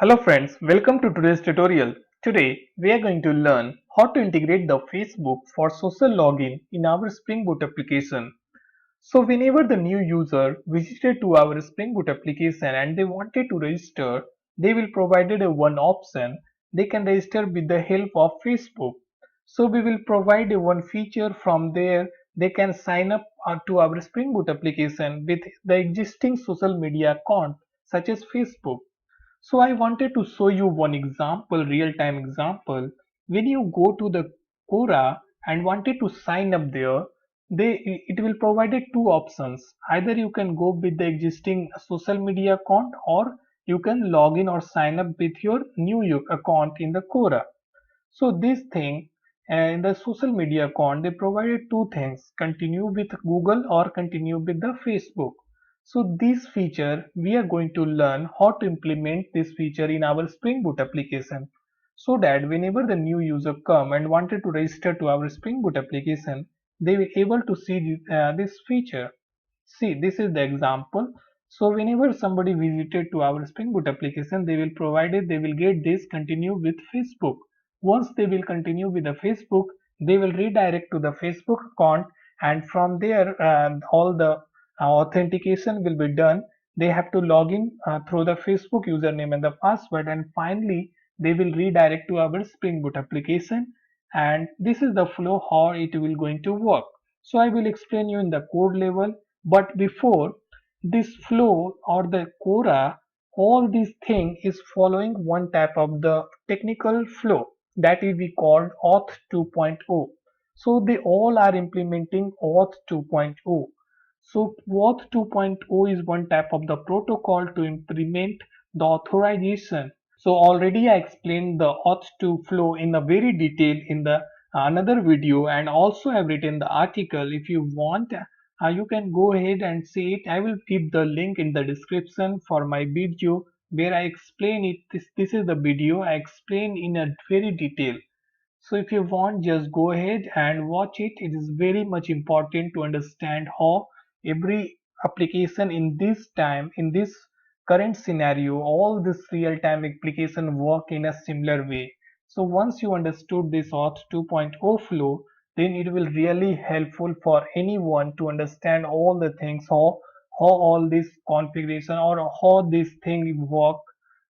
Hello friends, welcome to today's tutorial. Today we are going to learn how to integrate the Facebook for social login in our Spring Boot application. So whenever the new user visited to our Spring Boot application and they wanted to register, they will provided a one option. They can register with the help of Facebook. So we will provide a one feature from there. They can sign up to our Spring Boot application with the existing social media account such as Facebook. So I wanted to show you one example, real-time example. When you go to the Quora and wanted to sign up there, it will provide you two options. Either you can go with the existing social media account or you can log in or sign up with your new account in the Quora. So this thing in the social media account they provided two things, continue with Google or continue with the Facebook. So this feature we are going to learn how to implement this feature in our Spring Boot application so that whenever the new user come and wanted to register to our Spring Boot application they will able to see this feature. See, this is the example. So whenever somebody visited to our Spring Boot application, they will provide it, they will get this continue with Facebook. Once they will continue with the Facebook, they will redirect to the Facebook account and from there all the authentication will be done. They have to log in through the Facebook username and the password and finally they will redirect to our Spring Boot application and this is the flow how it will going to work. So I will explain you in the code level, but before this flow or the Quora, all these thing is following one type of the technical flow that is we called auth 2.0. So they all are implementing auth 2.0. So auth 2.0 is one type of the protocol to implement the authorization. So already I explained the auth 2 flow in a very detail in the another video and also have written the article. If you want you can go ahead and see it. I will keep the link in the description for my video where I explain it. This is the video I explain in a very detail. So if you want, just go ahead and watch it. It is very much important to understand how every application in this time, in this current scenario, all this real-time application work in a similar way. So once you understood this auth 2.0 flow, then it will really helpful for anyone to understand all the things, how all this configuration or how this thing work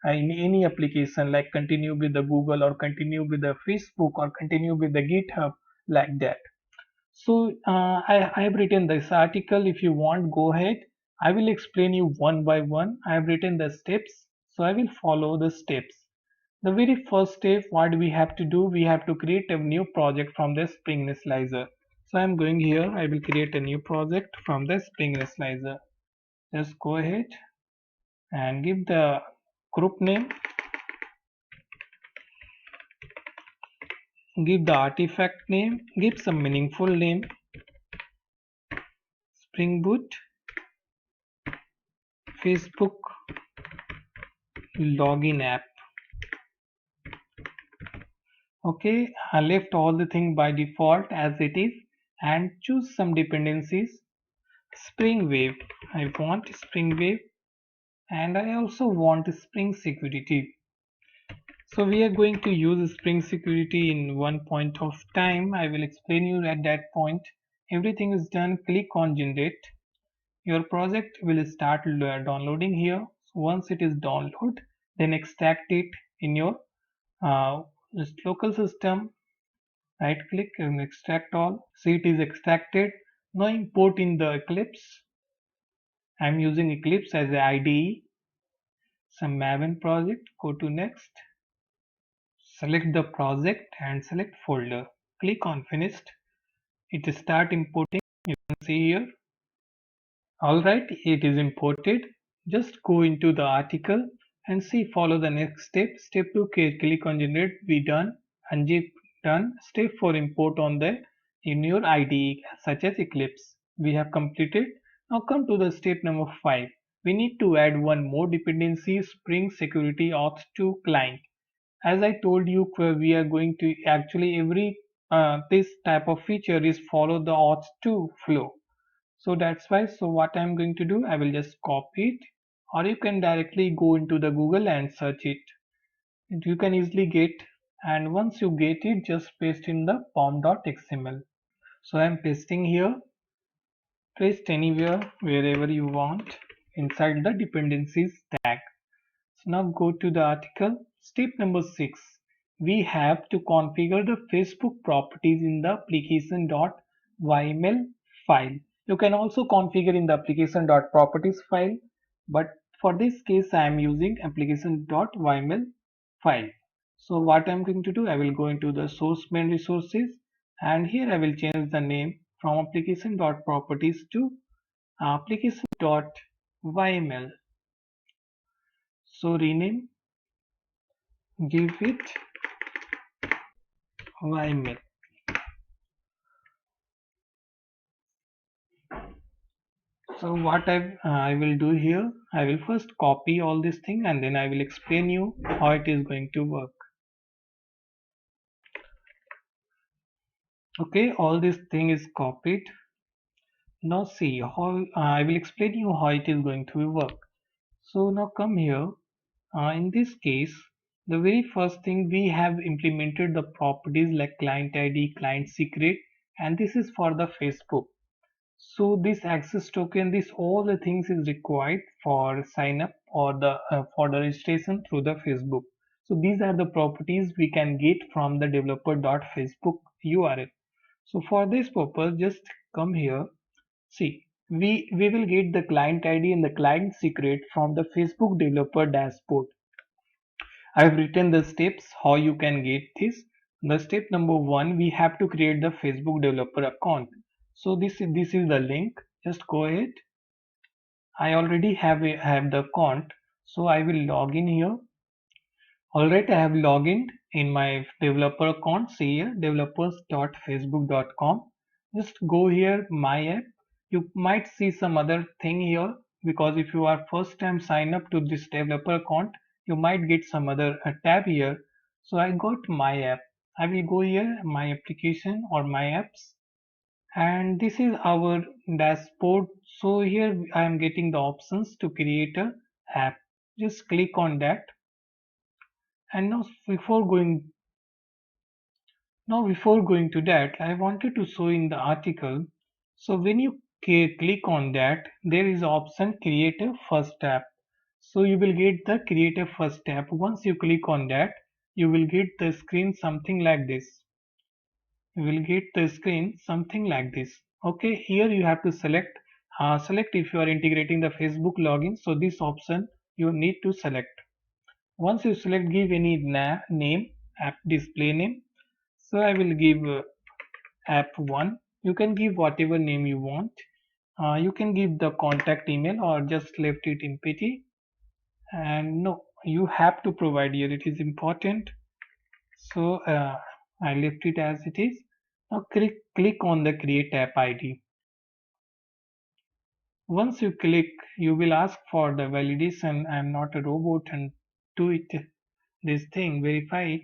in any application like continue with the Google or continue with the Facebook or continue with the GitHub like that. So I have written this article. If you want, go ahead. I will explain you one by one. I have written the steps, so I will follow the steps. The very first step, what we have to do, we have to create a new project from the Spring Initializer. So I'm going here. I will create a new project from the Spring Initializer. Just go ahead and give the group name. Give the artifact name, give some meaningful name, Spring Boot, Facebook login app. Okay, I left all the thing by default as it is and choose some dependencies. Spring Wave, I want Spring Wave and I also want Spring Security. So we are going to use Spring Security in one point of time. I will explain you at that point. Everything is done. Click on generate. Your project will start downloading here. So once it is download, then extract it in your uh, local system. Right click and extract all. See it is extracted. Now import in the Eclipse. I'm using Eclipse as a IDE. Some Maven project. Go to next. Select the project and select folder. Click on finished. It start importing. You can see here. Alright, it is imported. Just go into the article and see follow the next step. Step 2 click on generate, be done, unzip done. Step 4 import on the in your IDE such as Eclipse. We have completed. Now come to the step number 5. We need to add one more dependency, Spring Security Auth 2 client. As I told you, we are going to actually every this type of feature is follow the auth 2 flow. So that's why, so what I'm going to do, I will just copy it or you can directly go into the Google and search it. you can easily get, and once you get it, just paste in the pom.xml. So I am pasting here. Paste anywhere wherever you want inside the dependencies tag. So now go to the article. Step number 6. We have to configure the Facebook properties in the application.yml file. You can also configure in the application.properties file, but for this case I am using application.yml file. So what I am going to do, I will go into the source main resources, and here I will change the name from application.properties to application.yml. So rename, give it yml. So what I will do here, I will first copy all this thing and then I will explain you how it is going to work. Okay, all this thing is copied. Now see how I will explain you how it is going to work. So now come here. In this case, the very first thing, we have implemented the properties like client ID, client secret, and this is for the Facebook. So this access token, this all the things is required for sign up or the for the registration through the Facebook. So these are the properties we can get from the developer.facebook URL. So for this purpose, just come here. See, we will get the client ID and the client secret from the Facebook developer dashboard. I've written the steps how you can get this. The step number 1, we have to create the Facebook developer account. So this is the link. Just go ahead. I already have the account, so I will log in here. Alright, I have logged in my developer account. See here, developers.facebook.com. Just go here, my app. You might see some other thing here, because if you are first time sign up to this developer account, you might get some other tab here. So I got my app. I will go here, my application or my apps, and this is our dashboard. So here I am getting the options to create a app. Just click on that. And before going to that, I wanted to show in the article. So when you click on that, there is option create a first app. So you will get the create a first app. Once you click on that, you will get the screen something like this. You will get the screen something like this. Okay, here you have to select if you are integrating the Facebook login. So this option you need to select. Once you select, give any name, app display name. So I will give app1. You can give whatever name you want. You can give the contact email or just left it empty. And no, you have to provide here, it is important. So I left it as it is. Now click on the create app ID. Once you click, you will ask for the validation. I am not a robot, and do it this thing, verify it.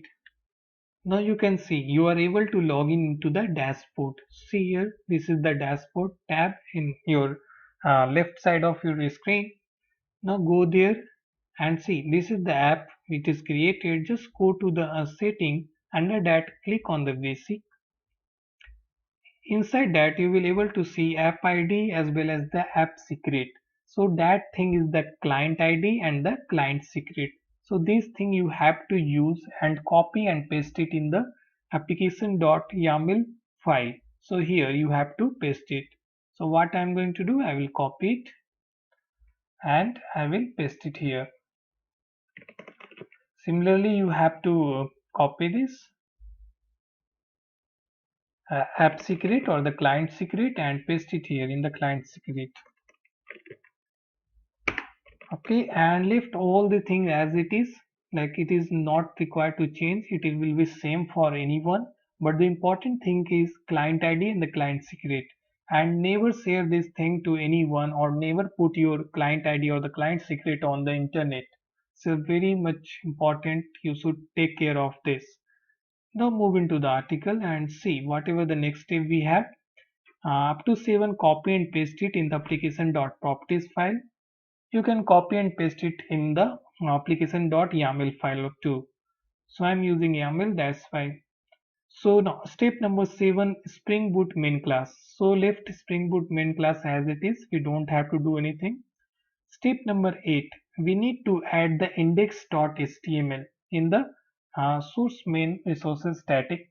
Now you can see you are able to log in into the dashboard. See here, this is the dashboard tab in your left side of your screen. Now go there and see, this is the app which is created. Just go to the setting. Under that, click on the basic. Inside that, you will able to see app ID as well as the app secret. So that thing is the client ID and the client secret. So this thing you have to use and copy and paste it in the application.yaml file. So here you have to paste it. So what I am going to do, I will copy it and I will paste it here. Similarly, you have to copy this app secret or the client secret and paste it here in the client secret. Okay, and left all the thing as it is, like it is not required to change. It will be same for anyone, but the important thing is client ID and the client secret. And never share this thing to anyone, or never put your client ID or the client secret on the internet. So very much important, you should take care of this. Now move into the article and see whatever the next step we have. Up to 7, copy and paste it in the application.properties file. You can copy and paste it in the application.yaml file too. So I'm using YAML, that's why. So now step number 7, Spring Boot main class. So left Spring Boot main class as it is, we don't have to do anything. Step number 8, we need to add the index.html in the source main resources static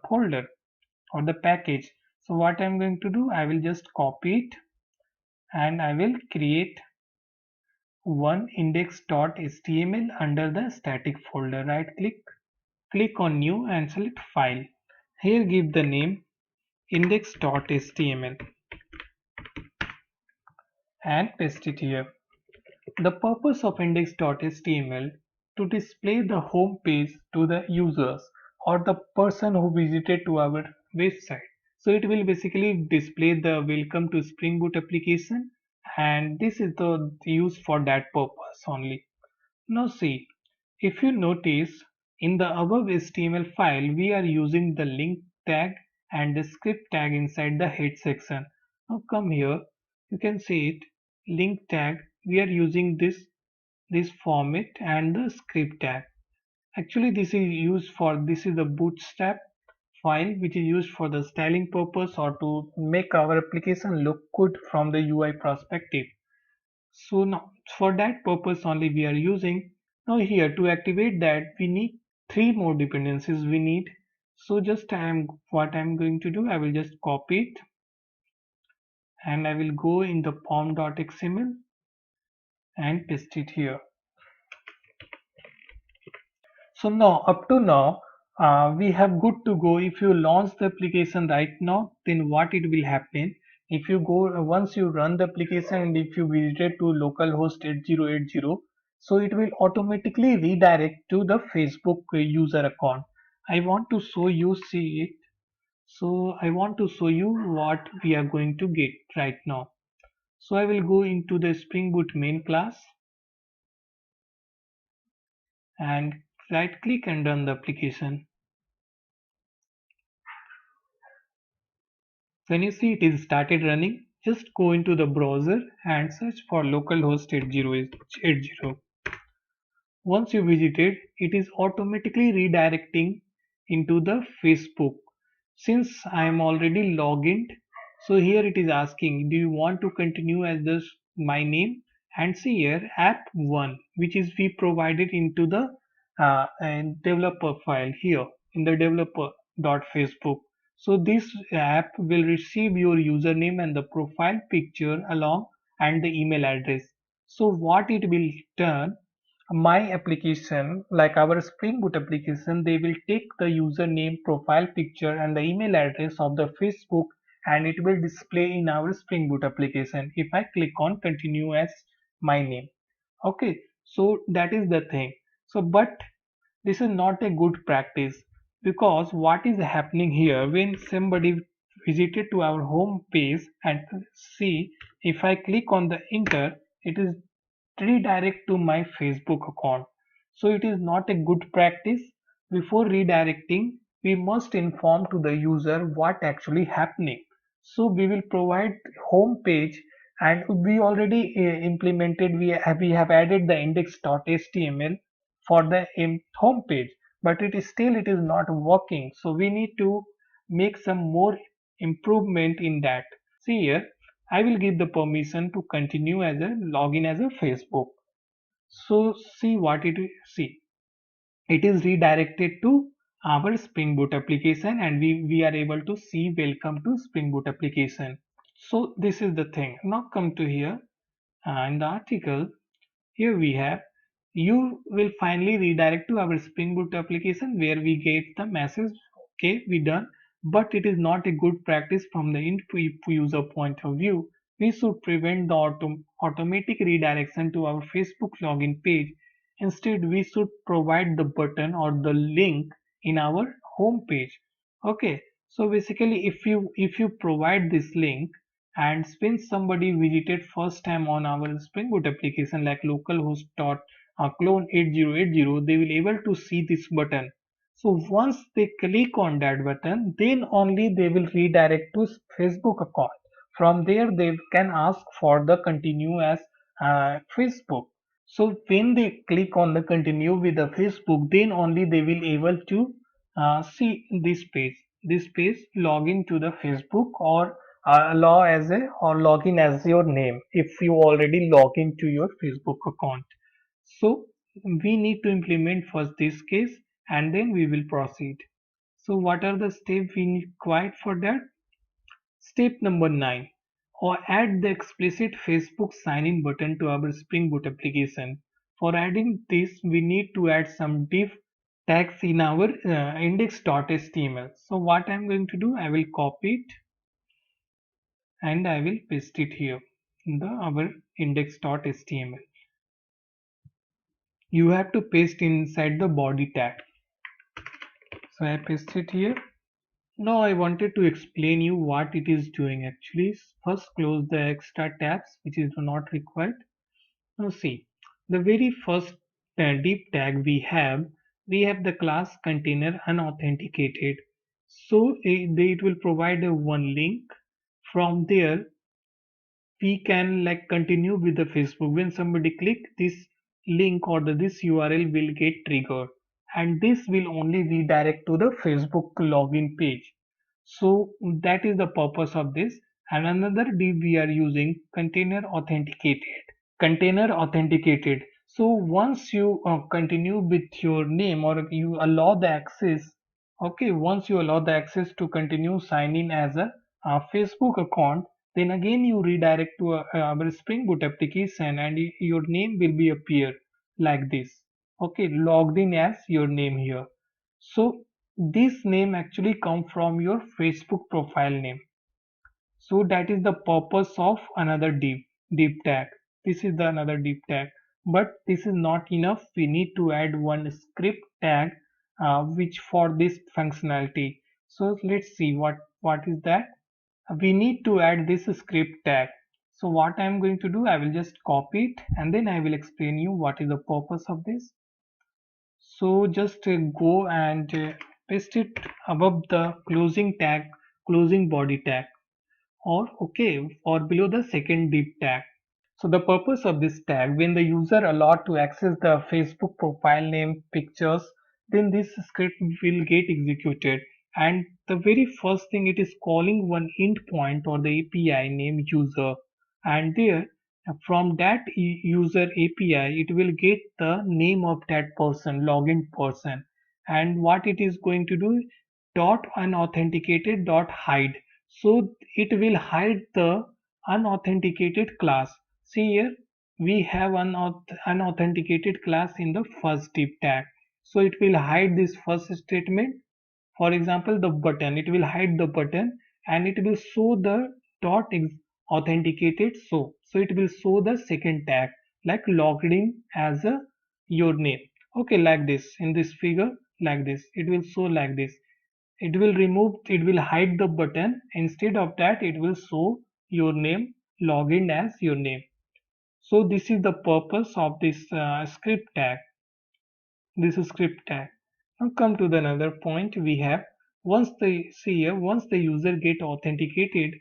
folder or the package. So what I'm going to do, I will just copy it and I will create one index.html under the static folder. Right click on new and select file. Here give the name index.html and paste it here. The purpose of index.html to display the home page to the users or the person who visited to our website. So it will basically display the welcome to Spring Boot application, and this is the use for that purpose only. Now see, if you notice in the above HTML file we are using the link tag and the script tag inside the head section. Now come here, you can see it, link tag, we are using this format and the script tag. Actually this is the bootstrap file which is used for the styling purpose or to make our application look good from the UI perspective. So now for that purpose only we are using. Now here to activate that we need three more dependencies we need. So just what I'm going to do, I will just copy it and I will go in the pom.xml and paste it here. So now up to now we have good to go. If you launch the application right now, then what it will happen, if you go once you run the application and if you visited to localhost 8080, so it will automatically redirect to the Facebook user account. I want to show you see it. So I want to show you what we are going to get right now. So I will go into the Spring Boot main class and right click and run the application. When you see it is started running, just go into the browser and search for localhost 8080. Once you visit it, it is automatically redirecting into the Facebook. Since I am already logged in, so here it is asking, do you want to continue as this my name? And see here app1, which is we provided into the developer file here in the developer.facebook. So this app will receive your username and the profile picture along and the email address. So what it will turn, my application like our Spring Boot application, they will take the username, profile picture and the email address of the Facebook and it will display in our Spring Boot application if I click on continue as my name. Okay, so that is the thing. So but this is not a good practice, because what is happening here, when somebody visited to our home page and see, if I click on the enter, it is redirect to my Facebook account. So it is not a good practice. Before redirecting, we must inform to the user what actually happening. So we will provide home page and we already implemented, we have added the index.html for the home page, but it is still it is not working. So we need to make some more improvement in that. See here, I will give the permission to continue as a login as a Facebook. So see what it see. It is redirected to our Spring Boot application and we are able to see welcome to Spring Boot application. So this is the thing. Now come to here in the article. Here we have, you will finally redirect to our Spring Boot application where we get the message, okay, we done. But it is not a good practice from the end user point of view. We should prevent the automatic redirection to our Facebook login page. Instead, we should provide the button or the link in our home page. Okay, so basically if you provide this link, and when somebody visited first time on our Spring Boot application like localhost dot clone 8080, they will able to see this button. So once they click on that button, then only they will redirect to Facebook account. From there they can ask for the continue as Facebook. So when they click on the continue with the Facebook, then only they will able to see this page login to the Facebook, or allow as a or login as your name if you already log into your Facebook account. So we need to implement first this case and then we will proceed. So what are the steps we need required for that? Step number 9, or add the explicit Facebook sign-in button to our Spring Boot application. For adding this, we need to add some div tags in our index.html. So what I'm going to do, I will copy it and I will paste it here in the our index.html. You have to paste inside the body tag. So I paste it here. Now I wanted to explain you what it is doing actually. First close the extra tabs which is not required. Now see, the very first div tag we have the class container unauthenticated. So it will provide a one link. From there we can like continue with the Facebook. When somebody click this link or this URL will get triggered, and this will only redirect to the Facebook login page. So that is the purpose of this. And another div we are using container authenticated. So once you continue with your name or you allow the access, okay, once you allow the access to continue sign in as a Facebook account, then again you redirect to our Spring Boot application and your name will be appear like this. Okay, logged in as your name here. So this name actually come from your Facebook profile name. So that is the purpose of another div tag. This is the another div tag, but this is not enough. We need to add one script tag which for this functionality. So let's see what is that. We need to add this script tag. So what I am going to do, I will just copy it and then I will explain you what is the purpose of this. So just go and paste it above the closing body tag, or okay, or below the second div tag. So the purpose of this tag, when the user allowed to access the Facebook profile name pictures, then this script will get executed. And the very first thing, it is calling one endpoint or the API named user, and there from that user API it will get the name of that person, login person, and what it is going to do, dot unauthenticated dot hide. So it will hide the unauthenticated class. See here, we have unauthenticated class in the first div tag. So it will hide this first statement. For example, the button, it will hide the button and it will show the dot authenticated. So it will show the second tag like logged in as a your name. Okay, like this in this figure, like this. It will show like this. It will hide the button. Instead of that, it will show your name, login as your name. So this is the purpose of this script tag. Now come to the another point we have. Once the user get authenticated,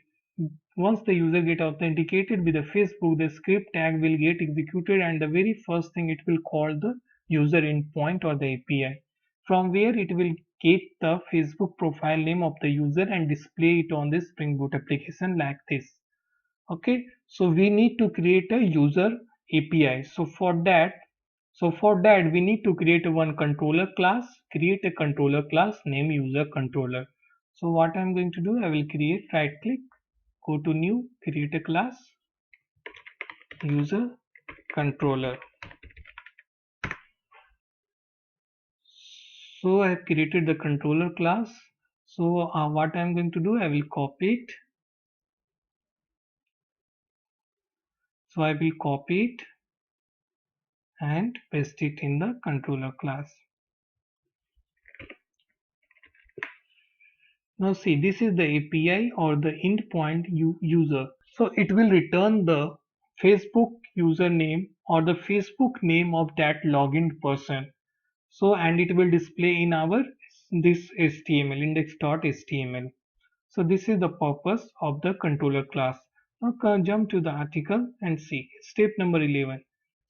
with the Facebook, the script tag will get executed, and the very first thing it will call the user endpoint or the API, from where it will get the Facebook profile name of the user and display it on the Spring Boot application like this. Okay, so we need to create a user API. So for that we need to create one controller class, create a controller class name user controller. So what I'm going to do, I will create, right click, go to new, create a class user controller. So I have created the controller class. So what I'm going to do, I will copy it. So I will copy it and paste it in the controller class. Now see, this is the API or the endpoint user. So it will return the Facebook username or the Facebook name of that login person. So and it will display in our this HTML index.html. So this is the purpose of the controller class. Now jump to the article and see step number 11.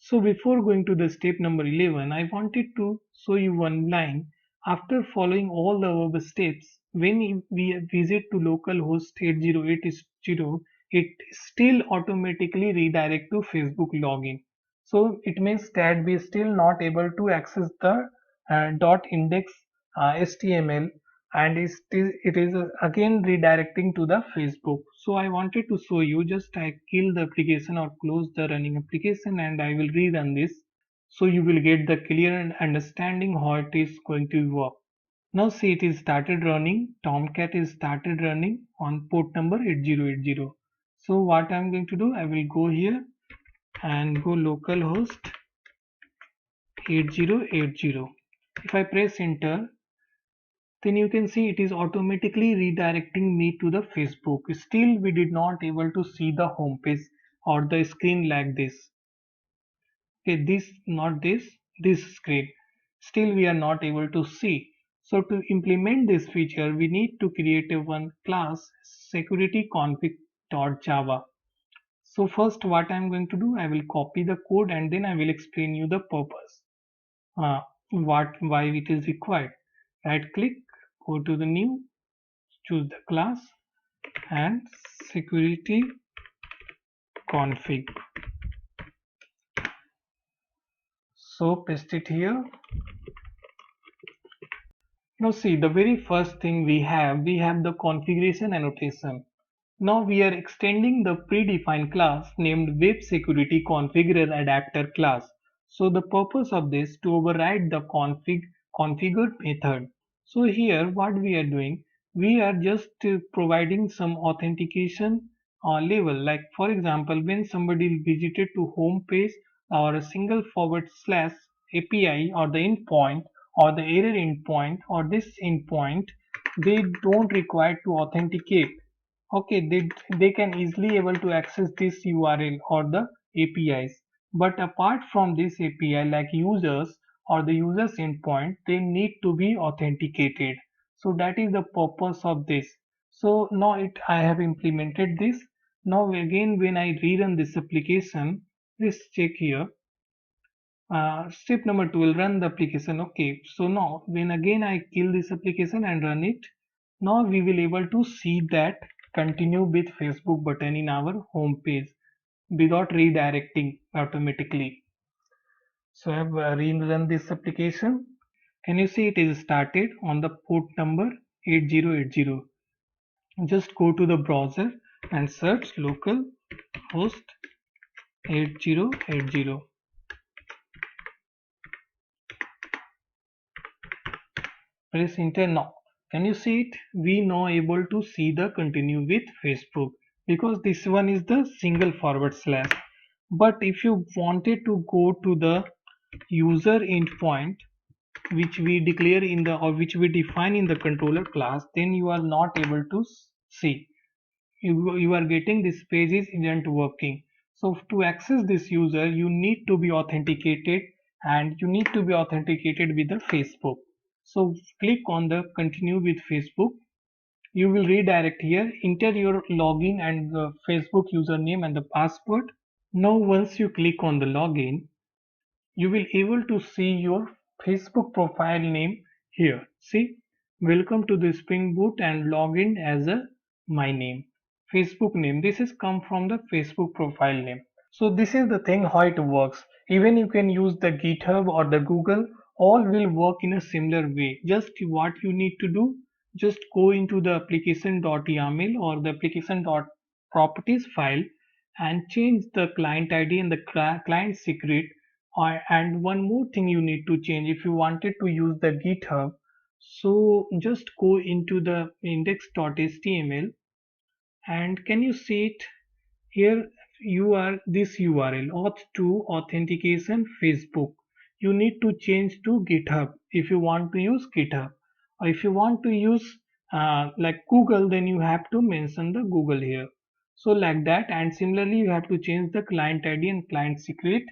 So before going to the step number 11, I wanted to show you one line. After following all the above steps, when we visit to localhost 8080, it still automatically redirect to Facebook login. So it means that we still not able to access the .index HTML, and it is again redirecting to the Facebook. So I wanted to show you, just I kill the application or close the running application and I will rerun this, so you will get the clear understanding how it is going to work. Now see, it is started running. Tomcat is started running on port number 8080. So what I'm going to do, I will go here and go localhost 8080. If I press enter, then you can see it is automatically redirecting me to the Facebook. Still we did not able to see the home page or the screen like this. Okay, this not this screen. Still we are not able to see. So to implement this feature, we need to create a one class securityconfig.java. So first what I am going to do, I will copy the code and then I will explain you the purpose. Why it is required. Right click, go to the new, choose the class and security config. So paste it here. Now see, the very first thing we have the configuration annotation. Now we are extending the predefined class named web security configure adapter class. So the purpose of this to override the configure method. So here what we are doing, we are just providing some authentication level. Like for example, when somebody visited to home page or a single forward slash API or the endpoint or the error endpoint or this endpoint, they don't require to authenticate. Okay, they can easily able to access this URL or the APIs. But apart from this API, like users or the users endpoint, they need to be authenticated. So that is the purpose of this. So now I have implemented this. Now again when I rerun this application, please check here. Step number 2 will run the application. Okay, so now when again I kill this application and run it, now we will able to see that continue with Facebook button in our home page without redirecting automatically. So I have rerun this application. Can you see it is started on the port number 8080. Just go to the browser and search local host 8080. Press enter now. Can you see it? We now able to see the continue with Facebook because this one is the single forward slash. But if you wanted to go to the user endpoint which we declare in the or which we define in the controller class, then you are not able to see. You are getting this page isn't working. So to access this user, you need to be authenticated and you need to be authenticated with the Facebook. So click on the continue with Facebook. You will redirect here, enter your login and the Facebook username and the password. Now once you click on the login, you will able to see your Facebook profile name here. See, welcome to the Spring Boot and login as a my name. Facebook name. This is come from the Facebook profile name. So this is the thing how it works. Even you can use the GitHub or the Google, all will work in a similar way. Just what you need to do, just go into the application.yaml or the application.properties file and change the client ID and the client secret. And one more thing you need to change if you wanted to use the GitHub. So just go into the index.html and can you see it here? You are this URL auth2 authentication Facebook. You need to change to GitHub if you want to use GitHub, or if you want to use like Google, then you have to mention the Google here. So like that, and similarly you have to change the client ID and client secret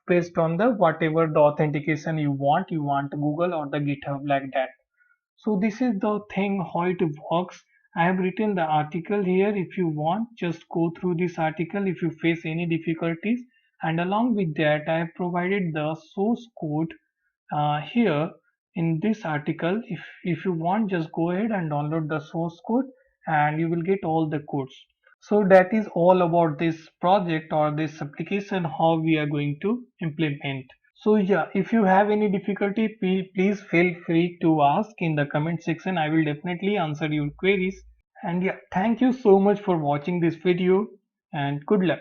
based on the whatever the authentication you want Google or the GitHub, like that. So this is the thing how it works. I have written the article here. If you want, just go through this article. If you face any difficulties, and along with that I have provided the source code here in this article. If you want, just go ahead and download the source code and you will get all the codes. So that is all about this project or this application, how we are going to implement. So yeah, if you have any difficulty, please feel free to ask in the comment section. I will definitely answer your queries. And yeah, thank you so much for watching this video and good luck.